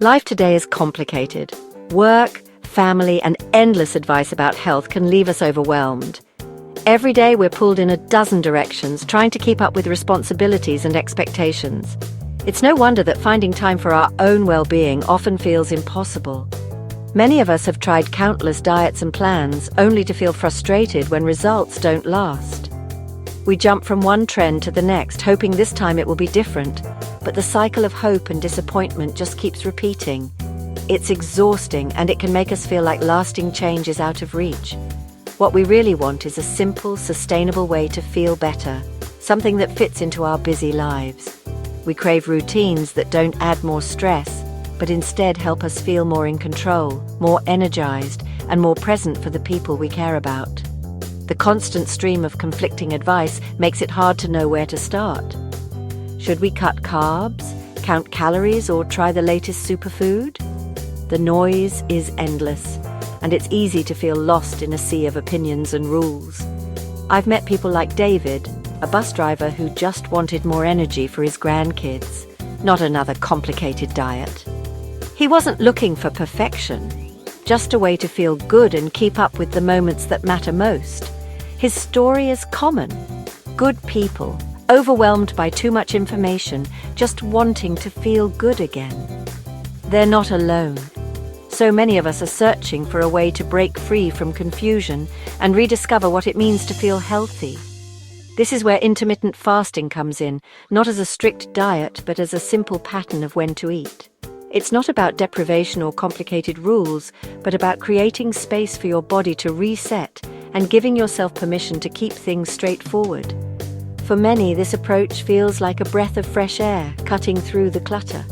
Life today is complicated. Work, family, and endless advice about health can leave us overwhelmed. Every day we're pulled in a dozen directions, trying to keep up with responsibilities and expectations. It's no wonder that finding time for our own well-being often feels impossible. Many of us have tried countless diets and plans, only to feel frustrated when results don't last. We jump from one trend to the next, hoping this time it will be different, but the cycle of hope and disappointment just keeps repeating. It's exhausting, and it can make us feel like lasting change is out of reach. What we really want is a simple, sustainable way to feel better, something that fits into our busy lives. We crave routines that don't add more stress, but instead help us feel more in control, more energized, and more present for the people we care about. The constant stream of conflicting advice makes it hard to know where to start. Should we cut carbs, count calories, or try the latest superfood? The noise is endless, and it's easy to feel lost in a sea of opinions and rules. I've met people like David, a bus driver who just wanted more energy for his grandkids, not another complicated diet. He wasn't looking for perfection, just a way to feel good and keep up with the moments that matter most. His story is common. Good people, overwhelmed by too much information, just wanting to feel good again. They're not alone. So many of us are searching for a way to break free from confusion and rediscover what it means to feel healthy. This is where intermittent fasting comes in, not as a strict diet, but as a simple pattern of when to eat. It's not about deprivation or complicated rules, but about creating space for your body to reset and giving yourself permission to keep things straightforward. For many, this approach feels like a breath of fresh air cutting through the clutter.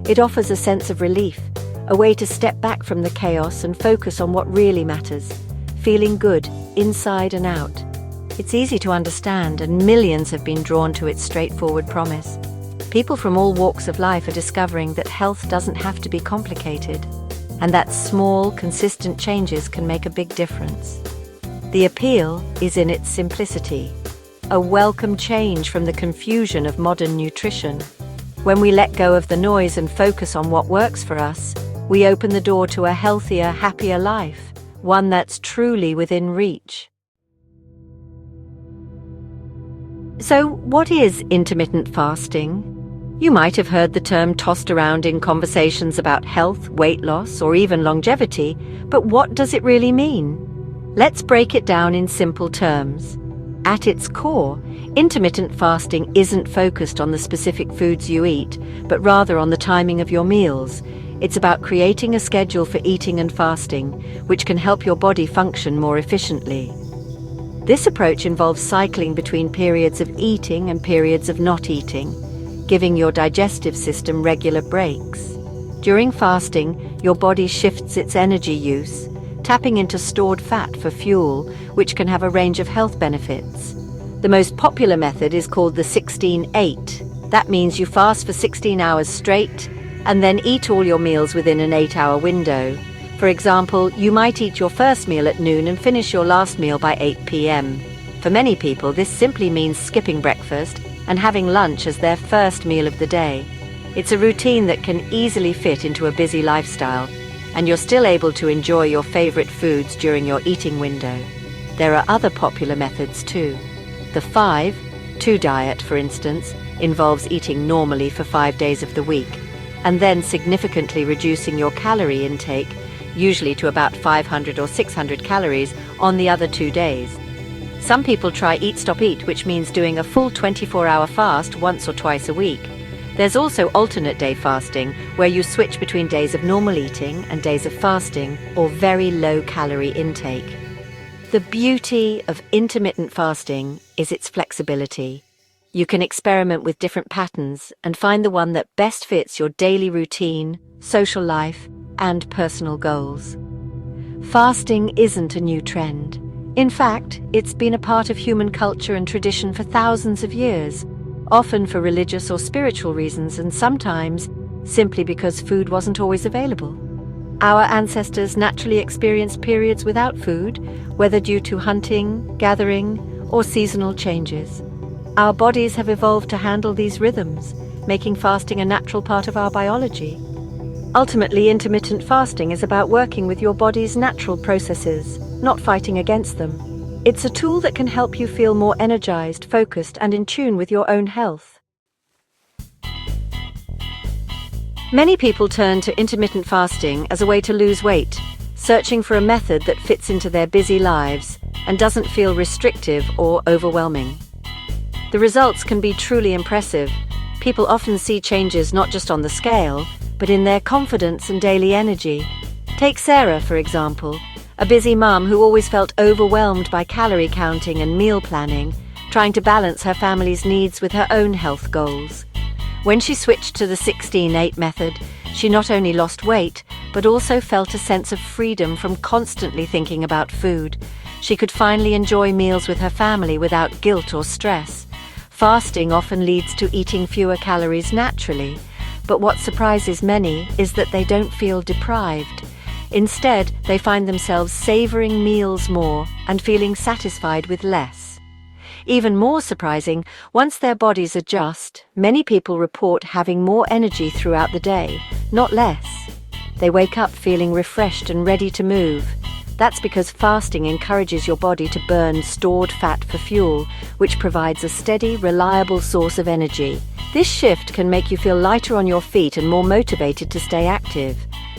It offers a sense of relief, a way to step back from the chaos and focus on what really matters, feeling good inside and out. It's easy to understand, and millions have been drawn to its straightforward promise. People from all walks of life are discovering that health doesn't have to be complicated, and that small, consistent changes can make a big difference. The appeal is in its simplicity, a welcome change from the confusion of modern nutrition. When we let go of the noise and focus on what works for us, we open the door to a healthier, happier life, one that's truly within reach. So, what is intermittent fasting? You might have heard the term tossed around in conversations about health, weight loss, or even longevity, but what does it really mean? Let's break it down in simple terms. At its core, intermittent fasting isn't focused on the specific foods you eat, but rather on the timing of your meals. It's about creating a schedule for eating and fasting, which can help your body function more efficiently. This approach involves cycling between periods of eating and periods of not eating, giving your digestive system regular breaks. During fasting, your body shifts its energy use, tapping into stored fat for fuel, which can have a range of health benefits. The most popular method is called the 16-8. That means you fast for 16 hours straight and then eat all your meals within an 8-hour window. For example, you might eat your first meal at noon and finish your last meal by 8 p.m. For many people, this simply means skipping breakfast and having lunch as their first meal of the day. It's a routine that can easily fit into a busy lifestyle, and you're still able to enjoy your favorite foods during your eating window. There are other popular methods too. The 5-2 diet, for instance, involves eating normally for 5 days of the week, and then significantly reducing your calorie intake, usually to about 500 or 600 calories, on the other 2 days. Some people try Eat Stop Eat, which means doing a full 24-hour fast once or twice a week. There's also alternate day fasting, where you switch between days of normal eating and days of fasting or very low calorie intake. The beauty of intermittent fasting is its flexibility. You can experiment with different patterns and find the one that best fits your daily routine, social life, and personal goals. Fasting isn't a new trend. In fact, it's been a part of human culture and tradition for thousands of years, often for religious or spiritual reasons, and sometimes simply because food wasn't always available. Our ancestors naturally experienced periods without food, whether due to hunting, gathering, or seasonal changes. Our bodies have evolved to handle these rhythms, making fasting a natural part of our biology. Ultimately, intermittent fasting is about working with your body's natural processes, not fighting against them. It's a tool that can help you feel more energized, focused, and in tune with your own health. Many people turn to intermittent fasting as a way to lose weight, searching for a method that fits into their busy lives and doesn't feel restrictive or overwhelming. The results can be truly impressive. People often see changes not just on the scale, but in their confidence and daily energy. Take Sarah, for example, a busy mum who always felt overwhelmed by calorie counting and meal planning, trying to balance her family's needs with her own health goals. When she switched to the 16-8 method, she not only lost weight, but also felt a sense of freedom from constantly thinking about food. She could finally enjoy meals with her family without guilt or stress. Fasting often leads to eating fewer calories naturally, but what surprises many is that they don't feel deprived. Instead, they find themselves savoring meals more and feeling satisfied with less. Even more surprising, once their bodies adjust, many people report having more energy throughout the day, not less. They wake up feeling refreshed and ready to move. That's because fasting encourages your body to burn stored fat for fuel, which provides a steady, reliable source of energy. This shift can make you feel lighter on your feet and more motivated to stay active.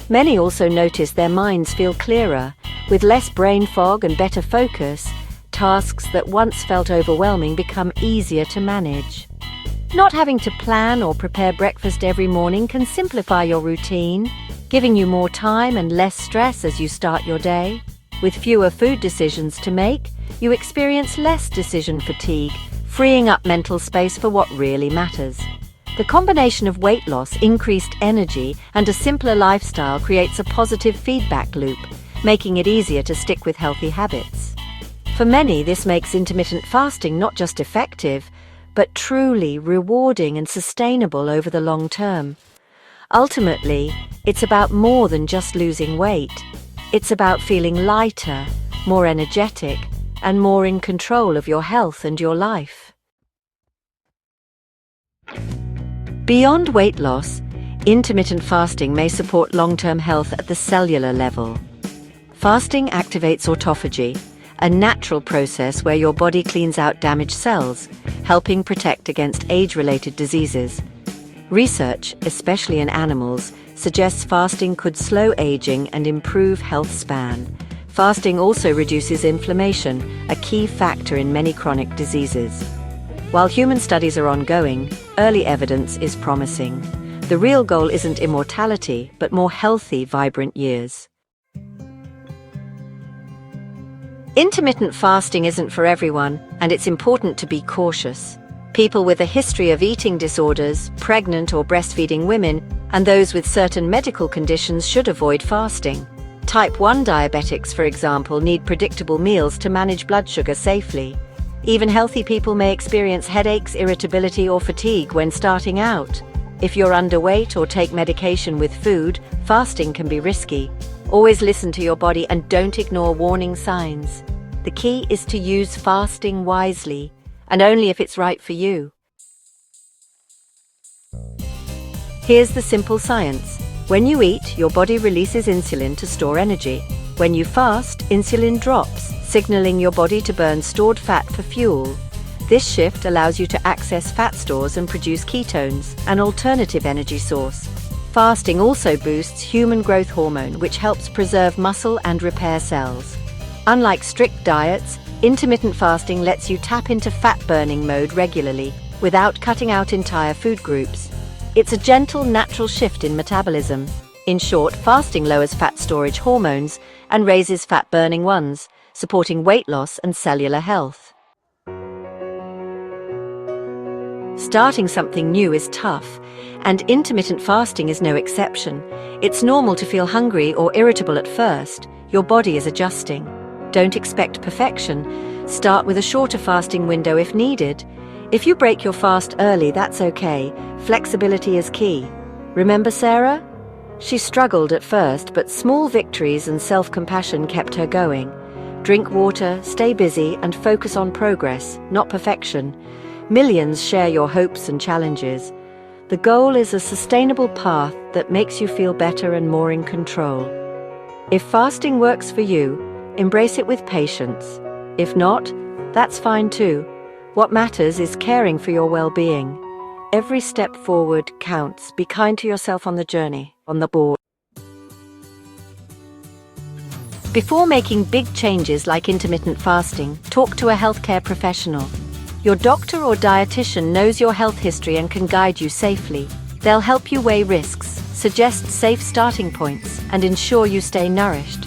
Many also notice their minds feel clearer. With less brain fog and better focus, tasks that once felt overwhelming become easier to manage. Not having to plan or prepare breakfast every morning can simplify your routine, giving you more time and less stress as you start your day. With fewer food decisions to make, you experience less decision fatigue, freeing up mental space for what really matters. The combination of weight loss, increased energy, and a simpler lifestyle creates a positive feedback loop, making it easier to stick with healthy habits. For many, this makes intermittent fasting not just effective, but truly rewarding and sustainable over the long term. Ultimately, it's about more than just losing weight. It's about feeling lighter, more energetic, and more in control of your health and your life. Beyond weight loss, intermittent fasting may support long-term health at the cellular level. Fasting activates autophagy, a natural process where your body cleans out damaged cells, helping protect against age-related diseases. Research, especially in animals, suggests fasting could slow aging and improve health span. Fasting also reduces inflammation, a key factor in many chronic diseases. While human studies are ongoing, early evidence is promising. The real goal isn't immortality, but more healthy, vibrant years. Intermittent fasting isn't for everyone, and it's important to be cautious. People with a history of eating disorders, pregnant or breastfeeding women, and those with certain medical conditions should avoid fasting. Type 1 diabetics, for example, need predictable meals to manage blood sugar safely. Even healthy people may experience headaches, irritability, or fatigue when starting out. If you're underweight or take medication with food, fasting can be risky. Always listen to your body and don't ignore warning signs. The key is to use fasting wisely, and only if it's right for you. Here's the simple science. When you eat, your body releases insulin to store energy. When you fast, insulin drops, signaling your body to burn stored fat for fuel. This shift allows you to access fat stores and produce ketones, an alternative energy source. Fasting also boosts human growth hormone, which helps preserve muscle and repair cells. Unlike strict diets, intermittent fasting lets you tap into fat-burning mode regularly, without cutting out entire food groups. It's a gentle, natural shift in metabolism. In short, fasting lowers fat storage hormones and raises fat-burning ones, supporting weight loss and cellular health. Starting something new is tough, and intermittent fasting is no exception. It's normal to feel hungry or irritable at first. Your body is adjusting. Don't expect perfection. Start with a shorter fasting window if needed. If you break your fast early, that's okay. Flexibility is key. Remember Sarah? She struggled at first, but small victories and self-compassion kept her going. Drink water, stay busy, and focus on progress, not perfection. Millions share your hopes and challenges. The goal is a sustainable path that makes you feel better and more in control. If fasting works for you, embrace it with patience. If not, that's fine too. What matters is caring for your well-being. Every step forward counts. Be kind to yourself on the journey, on the board. Before making big changes like intermittent fasting, talk to a healthcare professional. Your doctor or dietitian knows your health history and can guide you safely. They'll help you weigh risks, suggest safe starting points, and ensure you stay nourished.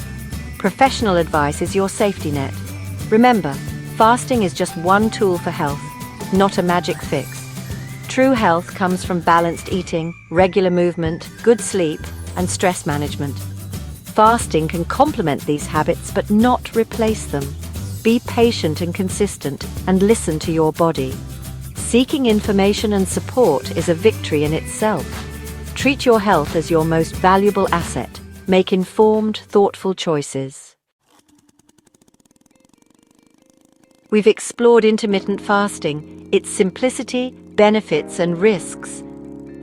Professional advice is your safety net. Remember, fasting is just one tool for health, not a magic fix. True health comes from balanced eating, regular movement, good sleep, and stress management. Fasting can complement these habits but not replace them. Be patient and consistent, and listen to your body. Seeking information and support is a victory in itself. Treat your health as your most valuable asset. Make informed, thoughtful choices. We've explored intermittent fasting, its simplicity, benefits, and risks.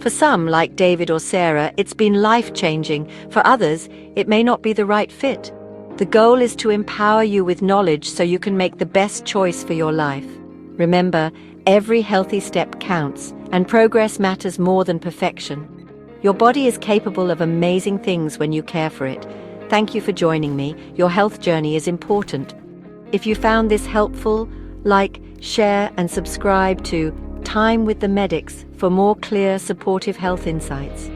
For some, like David or Sarah, it's been life-changing. For others, it may not be the right fit. The goal is to empower you with knowledge so you can make the best choice for your life. Remember, every healthy step counts, and progress matters more than perfection. Your body is capable of amazing things when you care for it. Thank you for joining me. Your health journey is important. If you found this helpful, like, share, and subscribe to Time with the Medics for more clear, supportive health insights.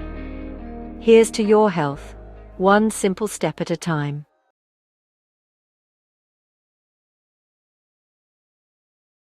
Here's to your health, one simple step at a time.